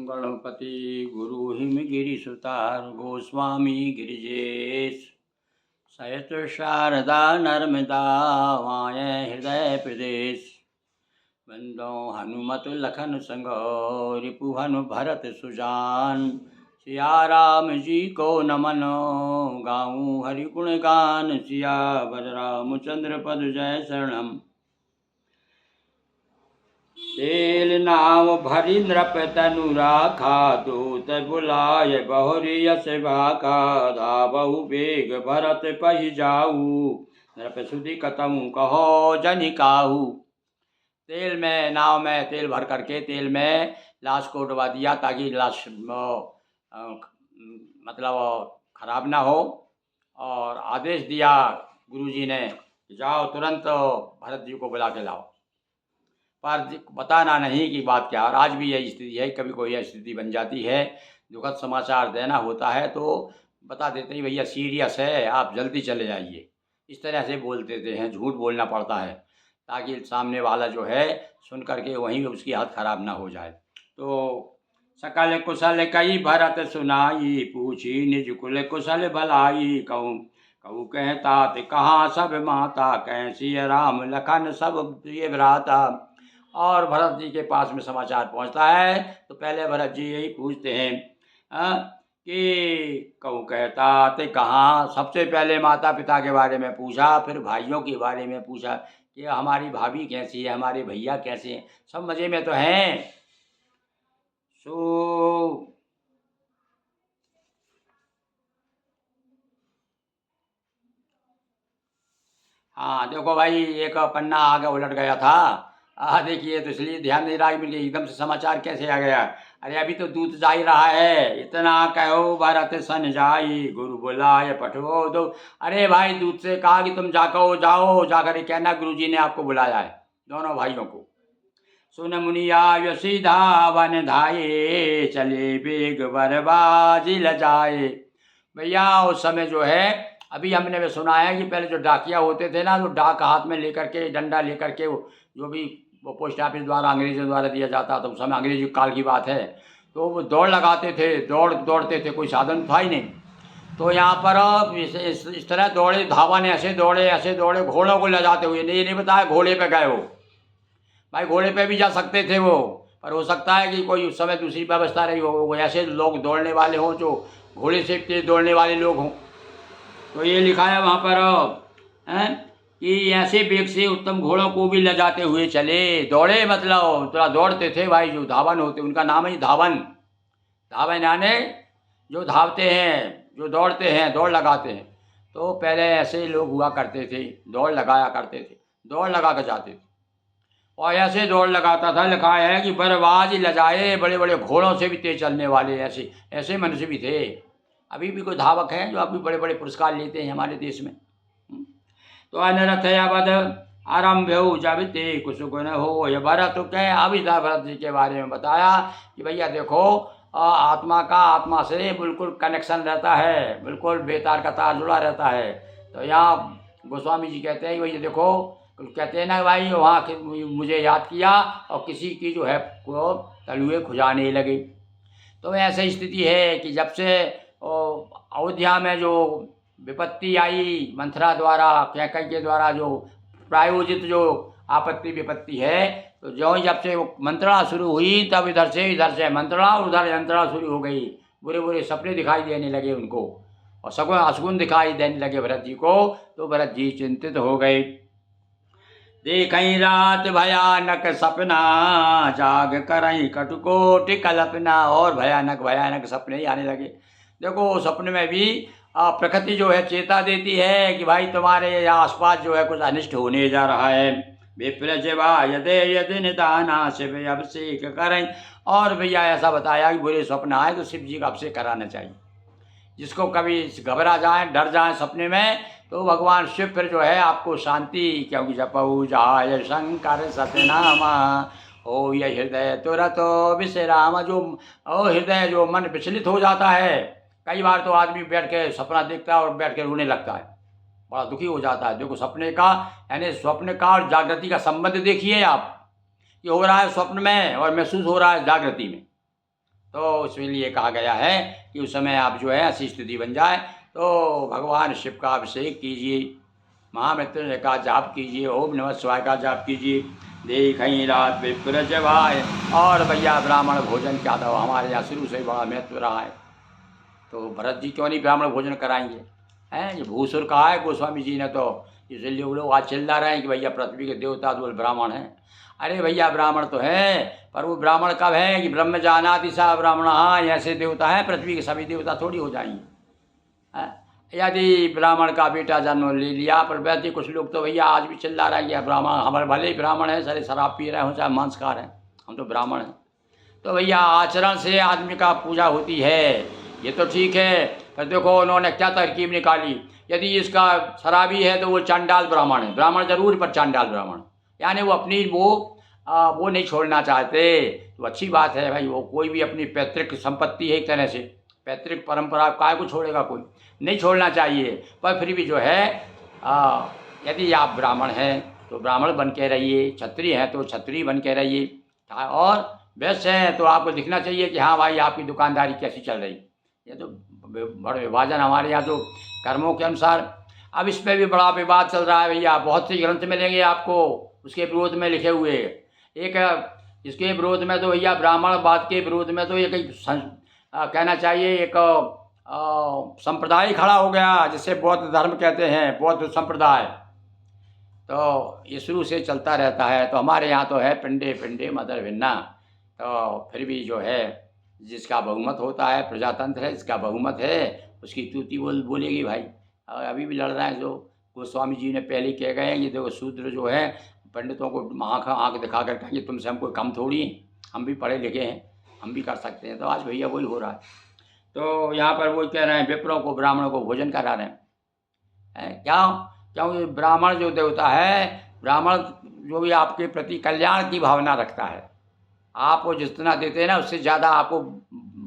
गणपति गुरु हिमगिरिसुतार गोस्वामी गिरिजेश सहित शारदा नर्मदा वाय हृदय प्रदेश बंदो हनुमत लखन संग रिपु हनु भरत सुजान सिया राम जी को नमन गाऊँ हरि गुण गान सिया बर रामचंद्र पद जय शरणम। तेल नाव भरी नृप तनु राखा दूत बुलाय बहुरी यश भाका धाबहु बेग भरत पहि जाऊ नृप सुधि कतहु कहो जनि काहू। तेल में नाव में तेल भर करके तेल में लाश को डुबा दिया ताकि लाश मतलब खराब ना हो, और आदेश दिया गुरुजी ने जाओ तुरंत भरत जी को बुला के लाओ, पर बताना नहीं कि बात क्या। और आज भी यही स्थिति है, कभी कोई यह स्थिति बन जाती है, दुखद समाचार देना होता है तो बता देते हैं भैया सीरियस है, आप जल्दी चले जाइए। इस तरह से बोल देते हैं, झूठ बोलना पड़ता है ताकि सामने वाला जो है सुन करके वहीं उसकी हालत खराब ना हो जाए। तो सकल कुशल कई भरत सुनाई पूछी निज कुल कुशल भलाई कहूँ कहूँ कहता ते कहाँ सब माता कैसी राम लखन सब प्रिय भ्राता। और भरत जी के पास में समाचार पहुंचता है तो पहले भरत जी यही पूछते हैं कि कहूँ कहता ते कहाँ। सबसे पहले माता पिता के बारे में पूछा, फिर भाइयों के बारे में पूछा कि हमारी भाभी कैसी है, हमारे भैया कैसे हैं, सब मज़े में तो हैं। सो हाँ देखो भाई, एक पन्ना आगे उलट गया था। देखिए तो इसलिए ध्यान नहीं रहा कि मुझे एकदम से समाचार कैसे आ गया। अरे अभी तो दूत जा ही रहा है, इतना कहो भरत सन जाई गुरु बुलाए पठवो दो। अरे भाई दूत से कहा कि तुम जाओ जाकर कहना गुरुजी ने आपको बुलाया है, दोनों भाइयों को। सुन मुनिया सीधा वन धाये चले बेग बरबाजी लजाए। भैया उस समय जो है, अभी हमने भी सुना है कि पहले जो डाकिया होते थे ना, तो डाक हाथ में लेकर के डंडा लेकर के जो भी वो पोस्ट ऑफिस द्वारा अंग्रेजों द्वारा दिया जाता था, उस समय अंग्रेजी काल की बात है, तो वो दौड़ लगाते थे, दौड़ते थे, कोई साधन था ही नहीं। तो यहाँ पर इस तरह दौड़े, धावन ऐसे दौड़े घोड़ों को ले जाते हुए। ये नहीं बताया घोड़े पे गए हो, भाई घोड़े पे भी जा सकते थे वो, पर हो सकता है कि कोई उस समय दूसरी व्यवस्था रही हो, वो ऐसे लोग दौड़ने वाले हों जो घोड़े से तेज दौड़ने वाले लोग हों। तो ये लिखा है वहाँ पर कि ऐसे वेग से उत्तम घोड़ों को भी ले जाते हुए चले। दौड़े मतलब थोड़ा दौड़ते थे भाई, जो धावन होते उनका नाम है धावन। धावन यानी जो धावते हैं, जो दौड़ते हैं, दौड़ लगाते हैं। तो पहले ऐसे लोग हुआ करते थे, दौड़ लगाया करते थे, दौड़ लगा कर जाते थे। और ऐसे दौड़ लगाता था, लिखा है कि बरबाज लजाए, बड़े बड़े घोड़ों से भी तेज चलने वाले ऐसे मनुष्य भी थे। अभी भी कोई धावक हैं जो अभी बड़े बड़े पुरस्कार लेते हैं हमारे देश में। तो अनरथ अवध आरम्भ हो जब ते कुछ गुण हो ये भरत कह। अभी भरत जी के बारे में बताया कि भैया देखो आत्मा का आत्मा से बिल्कुल कनेक्शन रहता है, बिल्कुल बेतार का तार जुड़ा रहता है। तो यहाँ गोस्वामी जी कहते हैं भैया देखो, कहते हैं ना भाई वहाँ मुझे याद किया और किसी की जो है को तलुए खुजाने लगे। तो ऐसी स्थिति है कि जब से अयोध्या में जो विपत्ति आई मंथरा द्वारा, कैकई के द्वारा जो प्रायोजित जो आपत्ति विपत्ति है, तो जो जब से वो मंत्रणा शुरू हुई तब इधर से मंत्रणा और उधर यंत्रणा शुरू हो गई। बुरे बुरे सपने दिखाई देने लगे उनको और सगुन अशगुन दिखाई देने लगे भरत जी को। तो भरत जी चिंतित हो गए। देखई रात भयानक सपना जाग करई कटुकोटि कल्पना। और भयानक सपने ही आने लगे। देखो सपने में भी प्रकृति जो है चेता देती है कि भाई तुम्हारे आसपास जो है कुछ अनिष्ट होने जा रहा है। विप्र यदे यदि निदाना शिव अभिषेक करें। और भैया ऐसा बताया कि बुरे स्वप्न आए तो शिव जी का अभिषेक कराना चाहिए। जिसको कभी घबरा जाए, डर जाए सपने में, तो भगवान शिव फिर जो है आपको शांति, क्योंकि जपऊ जाय शंकर सतनामा हो ये हृदय तुरत विश्राम। जो हृदय जो मन विचलित हो जाता है, कई बार तो आदमी बैठ के सपना देखता है और बैठ के रोने लगता है, बड़ा दुखी हो जाता है। देखो सपने का यानी स्वप्न का और जागृति का संबंध देखिए आप, ये हो रहा है स्वप्न में और महसूस हो रहा है जागृति में। तो इसलिए कहा गया है कि उस समय आप जो है ऐसी स्थिति बन जाए तो भगवान शिव का अभिषेक कीजिए, महामृत्युंजय का जाप कीजिए, ओम नमः शिवाय का जाप कीजिए। देखई रात विप्र जवाय। और भैया ब्राह्मण भोजन क्या था, हमारे यहाँ शुरू से बड़ा महत्व रहा है। तो भरत जी क्यों नहीं ब्राह्मण भोजन कराएंगे? हैं, ये भूसुर कहा है गोस्वामी जी ने, तो इसलिए वो लोग आज चिल्ला रहे हैं कि भैया पृथ्वी के देवता तो ब्राह्मण हैं। अरे भैया ब्राह्मण तो है, पर वो ब्राह्मण कब है कि ब्रह्म जानाति सा ब्राह्मण, हाँ ऐसे देवता हैं, पृथ्वी के सभी देवता थोड़ी हो जाएंगे। हैं? यदि ब्राह्मण का बेटा जन्म ले लिया, पर वैसे कुछ लोग तो भैया आज भी चिल्ला रहे हैं कि ब्राह्मण, हमारे भले ही ब्राह्मण है, सारे शराब पी रहे हो चाहे मांसकार हैं, हम तो ब्राह्मण हैं। तो भैया आचरण से आदमी का पूजा होती है, ये तो ठीक है। पर देखो उन्होंने क्या तरकीब निकाली, यदि इसका शराबी है तो वो चांडाल ब्राह्मण है, ब्राह्मण जरूर पर चांडाल ब्राह्मण, यानी वो अपनी वो नहीं छोड़ना चाहते। तो अच्छी बात है भाई, वो कोई भी अपनी पैतृक संपत्ति है एक तरह से, पैतृक परंपरा काय को छोड़ेगा, कोई नहीं छोड़ना चाहिए। पर फिर भी जो है यदि आप ब्राह्मण हैं तो ब्राह्मण बन के रहिए, क्षत्रिय हैं तो क्षत्रिय बन के रहिए, और वैश्य हैं तो आपको दिखना चाहिए कि हाँ भाई आपकी दुकानदारी कैसी चल रही। ये तो बड़ा विभाजन हमारे यहाँ तो कर्मों के अनुसार। अब इस पर भी बड़ा विवाद चल रहा है भैया, बहुत से ग्रंथ मिलेंगे आपको उसके विरोध में लिखे हुए। एक इसके विरोध में तो भैया ब्राह्मणवाद के विरोध में तो एक कहना चाहिए एक संप्रदाय खड़ा हो गया जिसे बौद्ध धर्म कहते हैं, बौद्ध संप्रदाय। तो ये शुरू से चलता रहता है। तो हमारे यहाँ तो है पिंडे पिंडे मदर भिन्ना। तो फिर भी जो है जिसका बहुमत होता है, प्रजातंत्र है, जिसका बहुमत है उसकी तूती बोलेगी भाई। और अभी भी लड़ रहे हैं जो गोस्वामी जी ने पहले कह गए हैं कि देखो शूद्र जो है पंडितों को आँख दिखा कर कहेंगे तुमसे हम कोई कम थोड़ी हैं, हम भी पढ़े लिखे हैं, हम भी कर सकते हैं। तो आज भैया वही हो रहा है। तो यहाँ पर वो कह रहे हैं विप्रों को ब्राह्मणों को भोजन करा रहे हैं। क्योंकि ब्राह्मण जो देवता है, ब्राह्मण जो भी आपके प्रति कल्याण की भावना रखता है, आपको जितना देते हैं ना उससे ज़्यादा आपको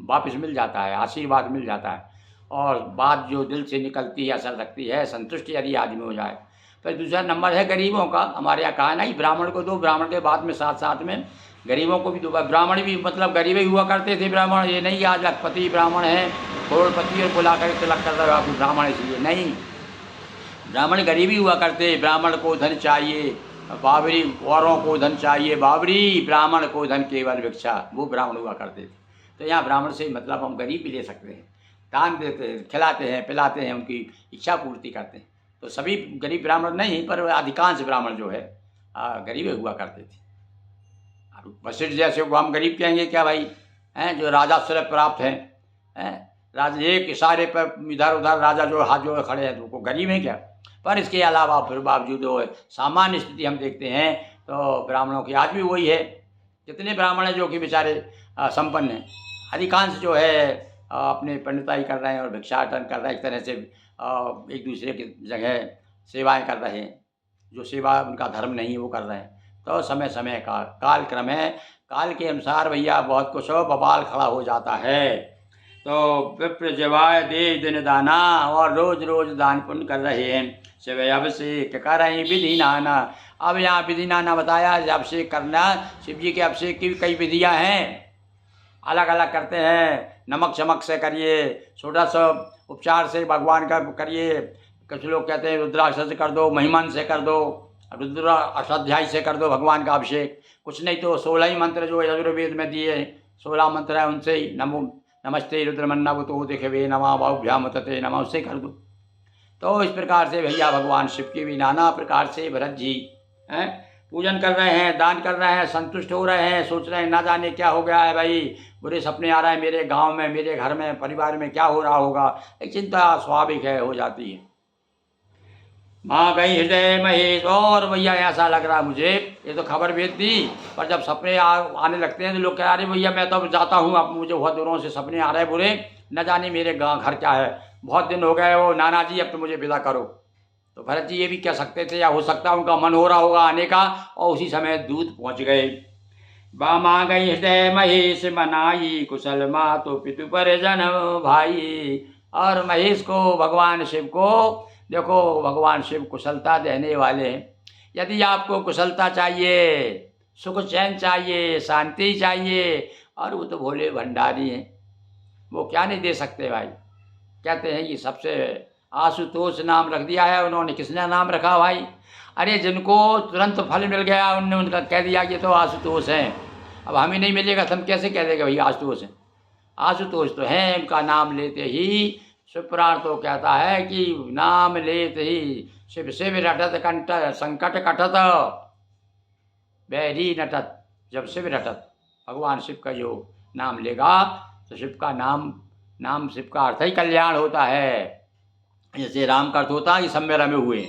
वापस मिल जाता है, आशीर्वाद मिल जाता है। और बात जो दिल से निकलती है असर रखती है, संतुष्ट यदि आदमी हो जाए। फिर दूसरा नंबर है गरीबों का। हमारे यहाँ कहा नहीं ब्राह्मण को दो, ब्राह्मण के बाद में साथ साथ में गरीबों को भी दो। ब्राह्मण भी मतलब गरीब ही हुआ करते थे ब्राह्मण, ये नहीं कि आज लखपति ब्राह्मण है, करोड़पति और बुला कर तिलक कर रहे हो आप ब्राह्मण, इसलिए नहीं। ब्राह्मण गरीब ही हुआ करते, ब्राह्मण को धन चाहिए, बाबरी औरों को धन चाहिए बाबरी, ब्राह्मण को धन केवल भिक्षा, वो ब्राह्मण हुआ करते थे। तो यहाँ ब्राह्मण से मतलब हम गरीब भी ले सकते हैं, दान देते हैं, खिलाते हैं, पिलाते हैं, उनकी इच्छा पूर्ति करते हैं। तो सभी गरीब ब्राह्मण नहीं, पर अधिकांश ब्राह्मण जो है गरीब हुआ करते थे। वशिष्ठ जैसे को हम गरीब कहेंगे क्या भाई, हैं जो राजा से प्राप्त हैं, राजा एक इशारे पर इधर उधर राजा जो हाथ जोड़ खड़े हैं तो वो गरीब हैं क्या? पर इसके अलावा फिर बावजूद सामान्य स्थिति हम देखते हैं तो ब्राह्मणों की आज भी वही है। जितने ब्राह्मण हैं जो कि बेचारे संपन्न हैं, अधिकांश जो है अपने पंडिताई कर रहे हैं और भिक्षाटन कर रहे हैं, एक तरह से एक दूसरे की जगह सेवाएं कर रहे हैं, जो सेवा उनका धर्म नहीं है वो कर रहे हैं। तो समय समय का कालक्रम है, काल के अनुसार भैया बहुत कुछ बवाल खड़ा हो जाता है। तो विप्र जवाय दे दिन दाना, और रोज रोज दान पुण्य कर रहे हैं। शिव अभिषेक कर रहे विधि नाना। अब यहाँ विधि नाना बताया, अभिषेक करना, शिव जी के अभिषेक की कई विधियाँ हैं, अलग अलग करते हैं। नमक चमक से करिए, षोडश उपचार से भगवान का करिए, कुछ लोग कहते हैं रुद्राक्ष से कर दो, महिमन से कर दो, रुद्र अष्टाध्यायी से कर दो भगवान का अभिषेक। कुछ नहीं तो 16 ही मंत्र जो यजुर्वेद में दिए 16 मंत्र है उनसे ही नमो नमस्ते रुद्रमन्नावतो दिखवे नमा बाहुभ्याम तते नमः, उससे कर दो। तो इस प्रकार से भैया भगवान शिव की भी नाना प्रकार से भरत जी हैं पूजन कर रहे हैं, दान कर रहे हैं, संतुष्ट हो रहे हैं, सोच रहे हैं ना जाने क्या हो गया है भाई, बुरे सपने आ रहे हैं मेरे गांव में, मेरे घर में, परिवार में क्या हो रहा होगा। एक चिंता स्वाभाविक है, हो जाती है। माँ गई हृदय महेश। और भैया ऐसा लग रहा है मुझे, ये तो खबर भेज दी, पर जब सपने आने लगते हैं तो लोग कह रहे हैं भैया मैं तो जाता हूँ, अब मुझे बहुत दूरों से सपने आ रहे हैं बुरे, न जाने मेरे गाँव घर क्या है, बहुत दिन हो गए वो नाना जी, अब तो मुझे विदा करो। तो भरत जी ये भी कह सकते थे, या हो सकता है उनका मन हो रहा होगा आने का, और उसी समय दूत पहुँच गए। बामा गई हृदय महेश मनाई, कुशल माँ तो पितु परिजन भाई। और महेश को, भगवान शिव को देखो, भगवान शिव कुशलता देने वाले हैं। यदि आपको कुशलता चाहिए सुख चैन चाहिए, शांति चाहिए, और वो तो भोले भंडारी हैं, वो क्या नहीं दे सकते भाई। कहते हैं कि सबसे आशुतोष नाम रख दिया है उन्होंने। किसने नाम रखा भाई? अरे जिनको तुरंत फल मिल गया उनने उनका कह दिया कि ये तो आशुतोष हैं। अब हमें नहीं मिलेगा तो हम कैसे कह देंगे भाई आशुतोष हैं? आशुतोष तो हैं, उनका नाम लेते ही शिवपुराण तो कहता है कि नाम लेते ही शिव शिव रटत कंठ संकट कटत बैरी नटत। जब शिव रटत, भगवान शिव का जो नाम लेगा तो शिव का नाम शिव का अर्थ ही कल्याण होता है। जैसे राम का अर्थ होता है कि सब में रमे हुए,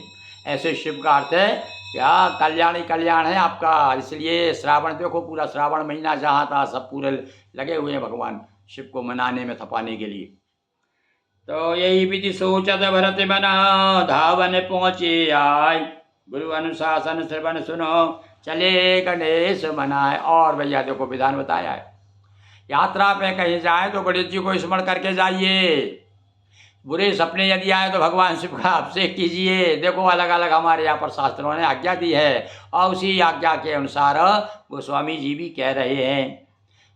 ऐसे शिव का अर्थ है क्या कल्याण ही कल्याण है आपका। इसलिए श्रावण देखो, पूरा श्रावण महीना जहाँ था सब पूरे लगे हुए हैं भगवान शिव को मनाने में, थपाने के लिए। तो यही विधि सोचत भरत मना धावन पहुँचे आय, गुरु अनुशासन श्रवण सुनो चले गणेश मनाए। और भैया देखो विधान बताया है, यात्रा पे कहीं जाए तो गणेश जी को स्मरण करके जाइए। बुरे सपने यदि आए तो भगवान शिव का अभिषेक कीजिए। देखो अलग अलग हमारे यहाँ पर शास्त्रों ने आज्ञा दी है, और उसी आज्ञा के अनुसार गोस्वामी जी भी कह रहे हैं।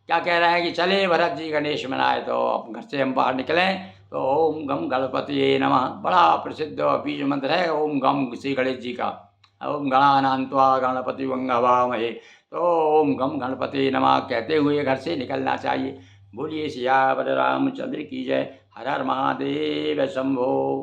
क्या कह रहे हैं कि चले भरत जी गणेश मनाए। तो घर से हम बाहर निकलें तो ओम गम गणपति नमः, बड़ा प्रसिद्ध बीज मंत्र है ओम गम श्री गणेश जी का। ओम गणानान्त्वा गणपति वंगवामहे, तो ओम गम गणपति नमः कहते हुए घर से निकलना चाहिए। बोलिए सियावर रामचंद्र की जय। हर हर महादेव शंभो।